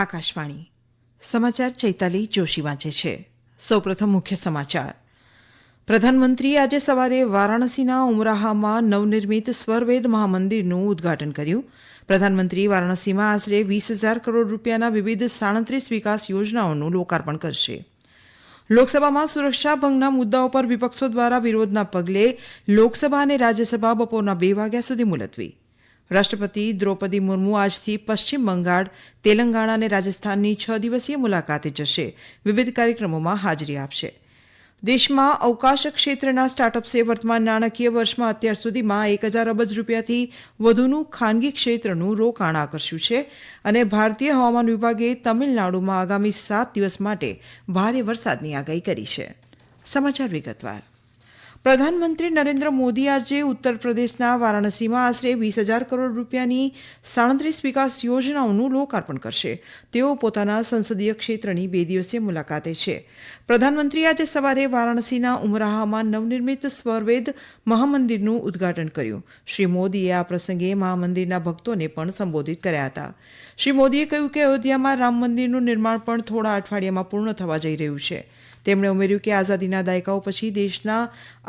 આકાશવાણી સમાચાર ચૈતાલી જોશી વાંચે છે. સૌપ્રથમ મુખ્ય સમાચાર. પ્રધાનમંત્રીએ આજે સવારે વારાણસીના ઉમરાહામાં નવનિર્મિત સ્વરવેદ મહામંદિરનું ઉદ્ઘાટન કર્યું. પ્રધાનમંત્રી વારાણસીમાં આશરે 20,000 કરોડ રૂપિયાના વિવિધ 37 વિકાસ યોજનાઓનું લોકાર્પણ કરશે. લોકસભામાં સુરક્ષા ભંગના મુદ્દાઓ પર વિપક્ષો દ્વારા વિરોધના પગલે લોકસભા અને રાજ્યસભા બપોરના 2 વાગ્યા સુધી મુલતવી. રાષ્ટ્રપતિ દ્રૌપદી મુર્મુ આજથી પશ્ચિમ બંગાળ, તેલંગાણા અને રાજસ્થાનની 6 દિવસીય મુલાકાતે જશે. વિવિધ કાર્યક્રમોમાં હાજરી આપશે. દેશમાં અવકાશ ક્ષેત્રના સ્ટાર્ટઅપ્સે વર્તમાન નાણાકીય વર્ષમાં અત્યાર સુધીમાં 1,000 અબજ રૂપિયાથી વધુનું ખાનગી ક્ષેત્રનું રોકાણ આકર્ષ્યું છે અને ભારતીય હવામાન વિભાગે તમિલનાડુમાં આગામી 7 દિવસ માટે ભારે વરસાદની આગાહી કરી છે. સમાચાર વિગતવાર. પ્રધાનમંત્રી નરેન્દ્ર મોદી આજે ઉત્તર પ્રદેશના વારાણસીમાં આશરે 20,000 કરોડ રૂપિયાની 37 વિકાસ યોજનાઓનું લોકાર્પણ કરશે. તેઓ પોતાના સંસદીય ક્ષેત્રની 2 દિવસીય મુલાકાતે છે. પ્રધાનમંત્રીએ આજે સવારે વારાણસીના ઉમરાહામાં નવનિર્મિત સ્વરવેદ મહામંદિરનું ઉદ્ઘાટન કર્યું. શ્રી મોદીએ આ પ્રસંગે મહામંદિરના ભક્તોને પણ સંબોધિત કર્યા હતા. શ્રી મોદીએ કહ્યું કે અયોધ્યામાં રામ મંદિરનું નિર્માણ પણ થોડા અઠવાડિયામાં પૂર્ણ થવા જઈ રહ્યું છે. તેમણે ઉમેર્યું કે આઝાદીના દાયકાઓ પછી દેશના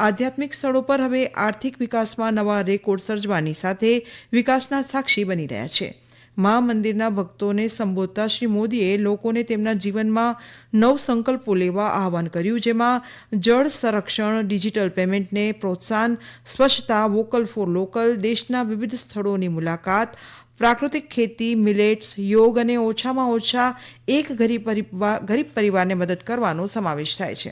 આધ્યાત્મિક સ્થળો પર હવે આર્થિક વિકાસમાં નવા રેકોર્ડ સર્જવાની સાથે વિકાસના સાક્ષી બની રહ્યા છે. મહામંદિરના ભક્તોને સંબોધતા શ્રી મોદીએ લોકોને તેમના જીવનમાં નવ સંકલ્પો લેવા આહવાન કર્યું, જેમાં જળ સંરક્ષણ, ડિજિટલ પેમેન્ટને પ્રોત્સાહન, સ્વચ્છતા, વોકલ ફોર લોકલ, દેશના વિવિધ સ્થળોની મુલાકાત, પ્રાકૃતિક ખેતી, મિલેટ્સ, યોગ અને ઓછામાં ઓછા એક ગરીબ પરિવારને મદદ કરવાનો સમાવેશ થાય છે.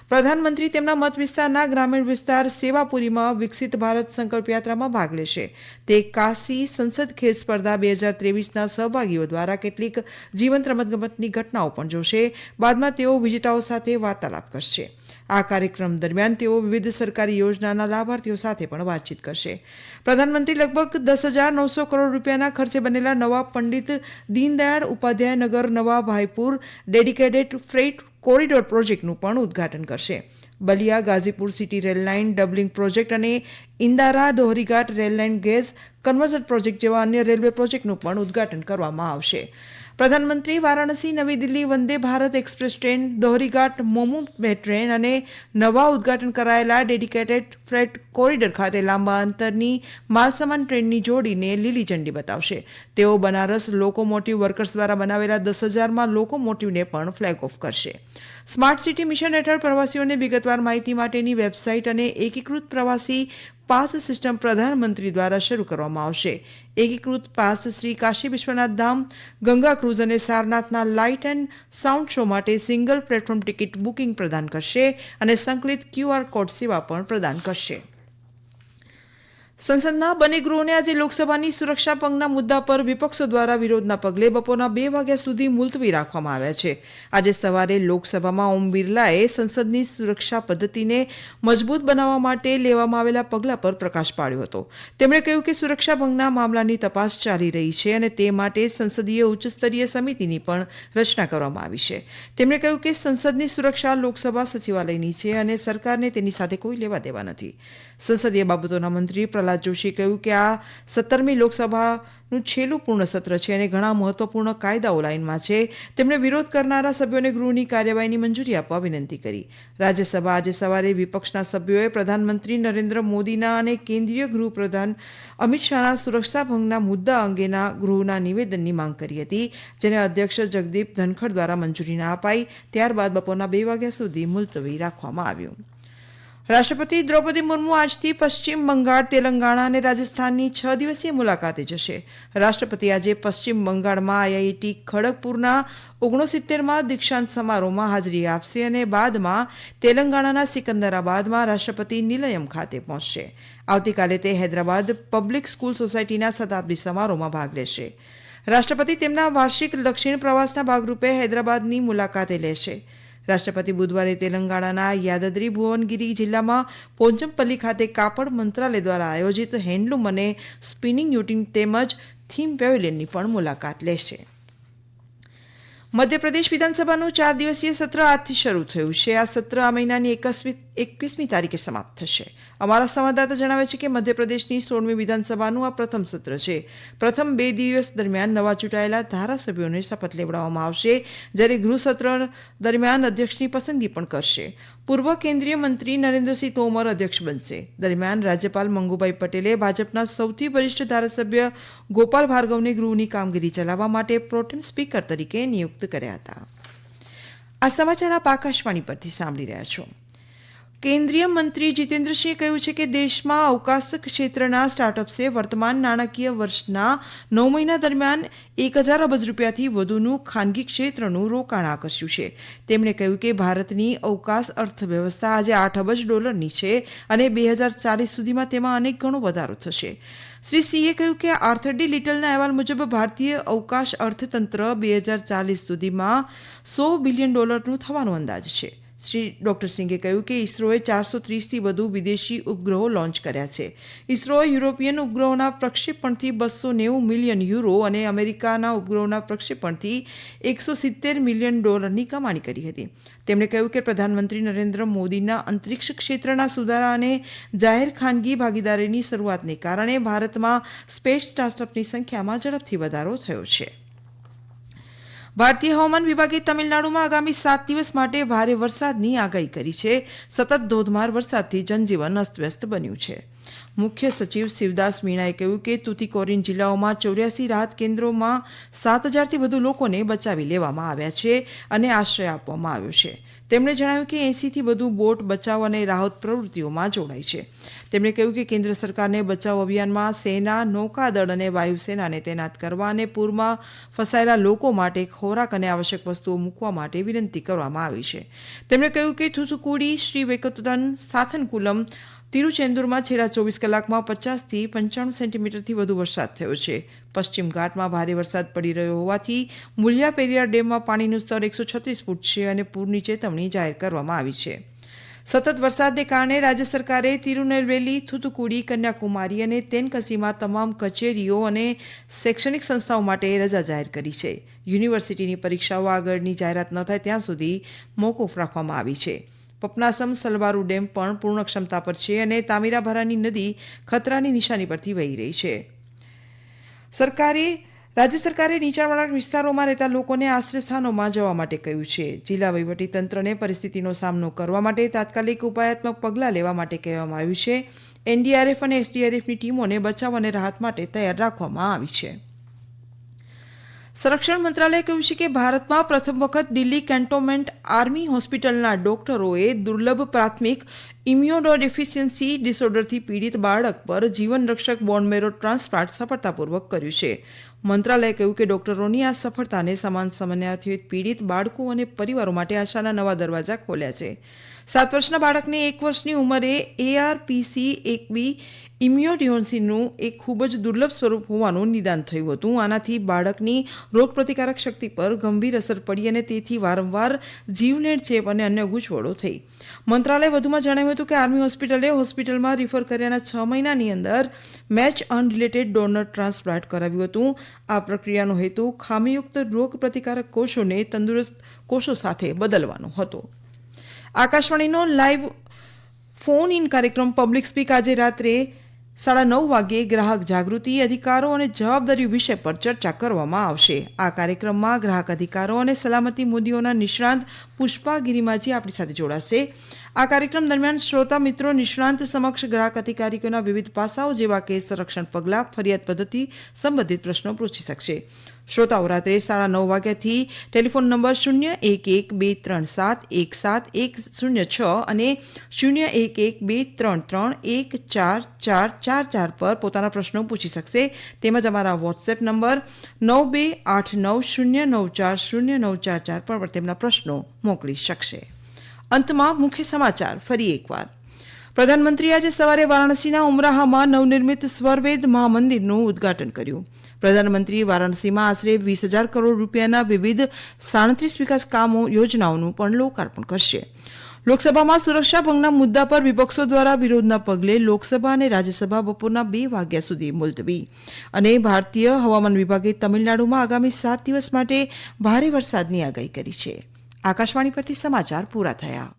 પ્રધાનમંત્રી તેમના મત વિસ્તારના ગ્રામીણ વિસ્તાર સેવાપુરીમાં વિકસિત ભારત સંકલ્પ યાત્રામાં ભાગ લેશે. તે કાશી સંસદ ખેલ સ્પર્ધા 2023ના સહભાગીઓ દ્વારા કેટલીક જીવંત રમતગમતની ઘટનાઓ પણ જોશે. બાદમાં તેઓ વિજેતાઓ સાથે વાર્તાલાપ કરશે. આ કાર્યક્રમ દરમિયાન તેઓ વિવિધ સરકારી યોજનાના લાભાર્થીઓ સાથે પણ વાતચીત કરશે. પ્રધાનમંત્રી લગભગ 10,900 કરોડ રૂપિયાના ખર્ચે બનેલા નવા પંડિત દીનદયાળ ઉપાધ્યાય નગર નવા ભાઈપુર ડેડિકેટેડ ફ્રેટ કોરિડોર પ્રોજેક્ટનું પણ ઉદ્ઘાટન કરશે. Ballia Ghazipur city rail line doubling project અને Indara Dohrighat rail line gauge conversion project જેવા અન્ય રેલવે પ્રોજેક્ટનું પણ ઉદ્ઘાટન કરવામાં આવશે. પ્રધાનમંત્રી વારાણસી નવી Delhi Vande Bharat express train, દોહરીઘાટ મોમુ train અને નવા ઉદ્ઘાટન કરાયેલા ડેડિકેટેડ ફ્રેટ કોરિડોર ખાતે લાંબા અંતરની માલસામાન ટ્રેનની જોડીને લીલી ઝંડી બતાવશે. તેઓ બનારસ લોકોમોટિવ વર્કર્સ દ્વારા બનાવેલા 10,000માં લોકોમોટિવને પણ ફ્લેગ ઓફ કરશે. સ્માર્ટ સિટી મિશન હેઠળ પ્રવાસીઓને વિગતવાર માહિતી માટેની વેબસાઇટ અને એકીકૃત પ્રવાસી પાસ સિસ્ટમ પ્રધાનમંત્રી દ્વારા શરૂ કરવામાં આવશે. એકીકૃત પાસ શ્રી કાશી વિશ્વનાથ ધામ, ગંગા ક્રૂઝ અને સારનાથના લાઇટ એન્ડ સાઉન્ડ શો માટે સિંગલ પ્લેટફોર્મ ટિકિટ બુકિંગ પ્રદાન કરશે અને સંકલિત QR કોડ સેવા પણ પ્રદાન કરશે. સંસદના બંને ગૃહોને આજે લોકસભાની સુરક્ષા ભંગના મુદ્દા પર વિપક્ષો દ્વારા વિરોધના પગલે બપોરના 2 વાગ્યા સુધી મુલતવી રાખવામાં આવ્યા છે. આજે સવારે લોકસભામાં ઓમ બિરલાએ સંસદની સુરક્ષા પદ્ધતિને મજબૂત બનાવવા માટે લેવામાં આવેલા પગલાં પર પ્રકાશ પાડ્યો હતો. તેમણે કહ્યું કે સુરક્ષા ભંગના મામલાની તપાસ ચાલી રહી છે અને તે માટે સંસદીય ઉચ્ચસ્તરીય સમિતિની પણ રચના કરવામાં આવી છે. તેમણે કહ્યું કે સંસદની સુરક્ષા લોકસભા સચિવાલયની છે અને સરકારને તેની સાથે કોઈ લેવા દેવા નથી. સંસદીય બાબતોના મંત્રી પ્રહલાદ જોશીએ કહ્યું કે આ 17મી લોકસભાનું છેલ્લું પૂર્ણ સત્ર છે અને ઘણા મહત્વપૂર્ણ કાયદાઓ લાઇનમાં છે. તેમણે વિરોધ કરનારા સભ્યોને ગૃહની કાર્યવાહીની મંજૂરી આપવા વિનંતી કરી. રાજ્યસભા આજે સવારે વિપક્ષના સભ્યોએ પ્રધાનમંત્રી નરેન્દ્ર મોદીના અને કેન્દ્રીય ગૃહપ્રધાન અમિત શાહના સુરક્ષા ભંગના મુદ્દા અંગેના ગૃહના નિવેદનની માંગ કરી હતી, જેને અધ્યક્ષ જગદીપ ધનખડ દ્વારા મંજૂરી ના અપાઈ. ત્યારબાદ બપોરના 2 વાગ્યા સુધી મુલતવી રાખવામાં આવ્યું. રાષ્ટ્રપતિ દ્રૌપદી મુર્મુ આજથી પશ્ચિમ બંગાળ, તેલંગાણા અને રાજસ્થાનની 6 દિવસીય મુલાકાતે જશે. રાષ્ટ્રપતિ આજે પશ્ચિમ બંગાળમાં IIT ખડગપુરના 69માં દીક્ષાંત સમારોહમાં હાજરી આપશે અને બાદમાં તેલંગાણાના સિકંદરાબાદમાં રાષ્ટ્રપતિ નિલયમ ખાતે પહોંચશે. આવતીકાલે તે હૈદરાબાદ પબ્લિક સ્કૂલ સોસાયટીના શતાબ્દી સમારોહમાં ભાગ લેશે. રાષ્ટ્રપતિ તેમના વાર્ષિક દક્ષિણ પ્રવાસના ભાગરૂપે હૈદરાબાદની મુલાકાતે લેશે. રાષ્ટ્રપતિ બુધવારે તેલંગાણાના યાદાદ્રી ભુવનગિરી જિલ્લામાં પોચમપલ્લી ખાતે કાપડ મંત્રાલય દ્વારા આયોજિત હેન્ડલૂમ અને સ્પિનિંગ યુનિટ તેમજ થીમ પેવેલિયનની પણ મુલાકાત લેશે. મધ્યપ્રદેશ વિધાનસભાનું 4 દિવસીય સત્ર આજથી શરૂ થયું છે. આ સત્ર આ મહિનાની 21મી તારીખે સમાપ્ત થશે. અમારા સંવાદદાતા જણાવે છે કે મધ્યપ્રદેશની 16મી વિધાનસભાનું આ પ્રથમ સત્ર છે. પ્રથમ 2 દિવસ દરમિયાન નવા ચૂંટાયેલા ધારાસભ્યોને શપથ લેવડાવવામાં આવશે, જ્યારે ગૃહ સત્ર દરમિયાન અધ્યક્ષની પસંદગી પણ કરશે. પૂર્વ કેન્દ્રીય મંત્રી નરેન્દ્રસિંહ તોમર અધ્યક્ષ બનશે. દરમિયાન રાજ્યપાલ મંગુભાઈ પટેલે ભાજપના સૌથી વરિષ્ઠ ધારાસભ્ય ગોપાલ ભાર્ગવને ગૃહની કામગીરી ચલાવવા માટે પ્રોટેમ સ્પીકર તરીકે નિયુક્ત કર્યા હતા. આ સમાચાર આપ આકાશવાણી પરથી સાંભળી રહ્યા છો. કેન્દ્રીય મંત્રી જીતેન્દ્રસિંહે કહ્યું છે કે દેશમાં અવકાશ ક્ષેત્રના સ્ટાર્ટઅપ્સે વર્તમાન નાણાકીય વર્ષના 9 મહિના દરમિયાન 1000 અબજ રૂપિયાથી વધુનું ખાનગી ક્ષેત્રનું રોકાણ આકર્ષ્યું છે. તેમણે કહ્યું કે ભારતની અવકાશ અર્થવ્યવસ્થા આજે $8 અબજ છે અને 2040 સુધીમાં તેમાં અનેક ગણો વધારો થશે. શ્રી સિંહે કહ્યું કે આર્થર ડી લિટલના અહેવાલ મુજબ ભારતીય અવકાશ અર્થતંત્ર 2040 સુધીમાં $100 બિલિયન થવાનો અંદાજ છે. શ્રી ડોક્ટર સિંઘે કહ્યું કે ઇસરોએ 430થી વધુ વિદેશી ઉપગ્રહો લોન્ચ કર્યા છે. ઇસરોએ યુરોપિયન ઉપગ્રહોના પ્રક્ષેપણથી €290 મિલિયન અને અમેરિકાના ઉપગ્રહોના પ્રક્ષેપણથી $170 મિલિયન કમાણી કરી હતી. તેમણે કહ્યું કે પ્રધાનમંત્રી નરેન્દ્ર મોદીના અંતરિક્ષ ક્ષેત્રના સુધારા અને જાહેર ખાનગી ભાગીદારીની શરૂઆતને કારણે ભારતમાં સ્પેસ સ્ટાર્ટઅપની સંખ્યામાં ઝડપથી વધારો થયો છે. ભારતીય હવામાન વિભાગે તમિલનાડુમાં આગામી 7 દિવસ માટે ભારે વરસાદની આગાહી કરી છે. સતત ધોધમાર વરસાદથી જનજીવન અસ્તવ્યસ્ત બન્યું છે. મુખ્ય સચિવ શિવદાસ મીણાએ કહ્યું કે તુતીકોરીન જિલ્લાઓમાં 84 રાહત કેન્દ્રોમાં 7000થી વધુ લોકોને બચાવી લેવામાં આવ્યા છે અને આશ્રય આપવામાં આવ્યો છે. તેમણે જણાવ્યું કે 80થી વધુ બોટ બચાવ અને રાહત પ્રવૃત્તિઓમાં જોડાઈ છે. તેમણે કહ્યું કે કેન્દ્ર સરકારને બચાવ અભિયાનમાં સેના, નૌકાદળ અને વાયુસેનાને તૈનાત કરવા અને પૂરમાં ફસાયેલા લોકો માટે ખોરાક અને આવશ્યક વસ્તુઓ મૂકવા માટે વિનંતી કરવામાં આવી છે. તેમણે કહ્યું કે થુથુકુડી, શ્રી વેકતુતન, સાથનકુલમ, તિરુચેન્દુરમાં છેલ્લા 24 કલાકમાં 50થી 95 સેન્ટીમીટરથી વધુ વરસાદ થયો છે. પશ્ચિમ ઘાટમાં ભારે વરસાદ પડી રહ્યો હોવાથી મુલિયા-પેરિયાર ડેમમાં પાણીનું સ્તર 136 ફૂટ છે અને પૂરની ચેતવણી જાહેર કરવામાં આવી છે. સતત વરસાદને કારણે રાજ્ય સરકારે તિરુનેલવેલી, થુથુકુડી, કન્યાકુમારી અને તેનકસીમાં તમામ કચેરીઓ અને શૈક્ષણિક સંસ્થાઓ માટે રજા જાહેર કરી છે. યુનિવર્સિટીની પરીક્ષાઓ આગળની જાહેરાત ન થાય ત્યાં સુધી મોકૂફ રાખવામાં આવી છે. પપનાસમ સલવારુ ડેમ પણ પૂર્ણ ક્ષમતા પર છે અને તામીરાભરાની નદી ખતરાની નિશાની પરથી વહી રહી છે. રાજ્ય સરકારે નીચાણવાળા વિસ્તારોમાં રહેતા લોકોને આશ્રય સ્થાનોમાં જવા માટે કહ્યું છે. જિલ્લા વહીવટીતંત્રને પરિસ્થિતિનો સામનો કરવા માટે તાત્કાલિક ઉપાયાત્મક પગલાં લેવા માટે કહેવામાં આવ્યું છે. એનડીઆરએફ અને એસડીઆરએફની ટીમોને બચાવ અને રાહત માટે તૈયાર રાખવામાં આવી છે. સંરક્ષણ મંત્રાલયે કહ્યું છે કે ભારતમાં પ્રથમ વખત દિલ્હી કેન્ટોનમેન્ટ આર્મી હોસ્પિટલના ડોક્ટરોએ દુર્લભ પ્રાથમિક ઇમ્યુનોડેફિશિયન્સી ડિસઓર્ડરથી પીડિત બાળક પર જીવનરક્ષક બોન મેરો ટ્રાન્સપ્લાન્ટ સફળતાપૂર્વક કર્યું છે. મંત્રાલયે કહ્યું કે ડોક્ટરોની આ સફળતાને સમાન સમસ્યાથી પીડિત બાળકો અને પરિવારો માટે આશાના નવા દરવાજા ખોલ્યા છે. 7 વર્ષના બાળકને 1 વર્ષની ઉંમરે ARPC-1B ઇમ્યુનોડિફિશિયન્સીનું એક ખૂબ જ દુર્લભ સ્વરૂપ હોવાનું નિદાન થયું હતું. આનાથી બાળકની રોગપ્રતિકારક શક્તિ પર ગંભીર અસર પડી અને તેથી વારંવાર જીવલેણ ચેપ અને અન્ય ગૂંચવણો થઈ. મંત્રાલયે વધુમાં જણાવ્યું હતું કે આર્મી હોસ્પિટલે હોસ્પિટલમાં રિફર કર્યાના 6 મહિનાની અંદર મેચ અનરિલેટેડ ડોનર ટ્રાન્સપ્લાન્ટ કરાવ્યું હતું. આ પ્રક્રિયાનો હેતુ ખામીયુક્ત રોગ પ્રતિકારક કોષોને તંદુરસ્ત કોષો સાથે બદલવાનો હતો. આકાશવાણીનો લાઈવ ફોન ઇન કાર્યક્રમ પબ્લિક સ્પીક આજે રાત્રે 9:30 વાગ્યે ગ્રાહક જાગૃતિ, અધિકારો અને જવાબદારી વિષય પર ચર્ચા કરવામાં આવશે. આ કાર્યક્રમમાં ગ્રાહક અધિકારો અને સલામતી મુદ્દાઓના નિષ્ણાંત પુષ્પા ગિરિમાજી આપણી સાથે જોડાશે. આ કાર્યક્રમ દરમિયાન શ્રોતા મિત્રો નિષ્ણાંત સમક્ષ ગ્રાહક અધિકારીઓના વિવિધ પાસાઓ જેવા કે સંરક્ષણ પગલાં, ફરિયાદ પદ્ધતિ સંબંધિત પ્રશ્નો પૂછી શકશે. શ્રોતાઓ રાત્રે 9:30 વાગ્યાથી ટેલિફોન નંબર 011237170106 અને 0112331444 પર પોતાના પ્રશ્નો પૂછી શકશે. તેમજ અમારા વોટ્સએપ નંબર 9289094094 પર તેમના પ્રશ્નો મોકલી શકશે. અંતમાં મુખ્ય સમાચાર ફરી એકવાર. પ્રધાનમંત્રી આજે સવારે વારાણસીના ઉમરાહામાં નવનિર્મિત સ્વરવેદ મહામંદિરનું ઉદ્ઘાટન કર્યું. પ્રધાનમંત્રી વારાણસીમાં આશરે 20,000 કરોડ રૂપિયાના વિવિધ 37 વિકાસ કામો યોજનાઓનું પણ લોકાર્પણ કરશે. લોકસભામાં સુરક્ષા ભંગના મુદ્દા પર વિપક્ષો દ્વારા વિરોધના પગલે લોકસભા અને રાજ્યસભા બપોરના 2 વાગ્યા સુધી મુલતવી. અને ભારતીય હવામાન વિભાગે તમિલનાડુમાં આગામી 7 દિવસ માટે ભારે વરસાદની આગાહી કરી છે. આકાશવાણી પરથી સમાચાર પૂરા થયા.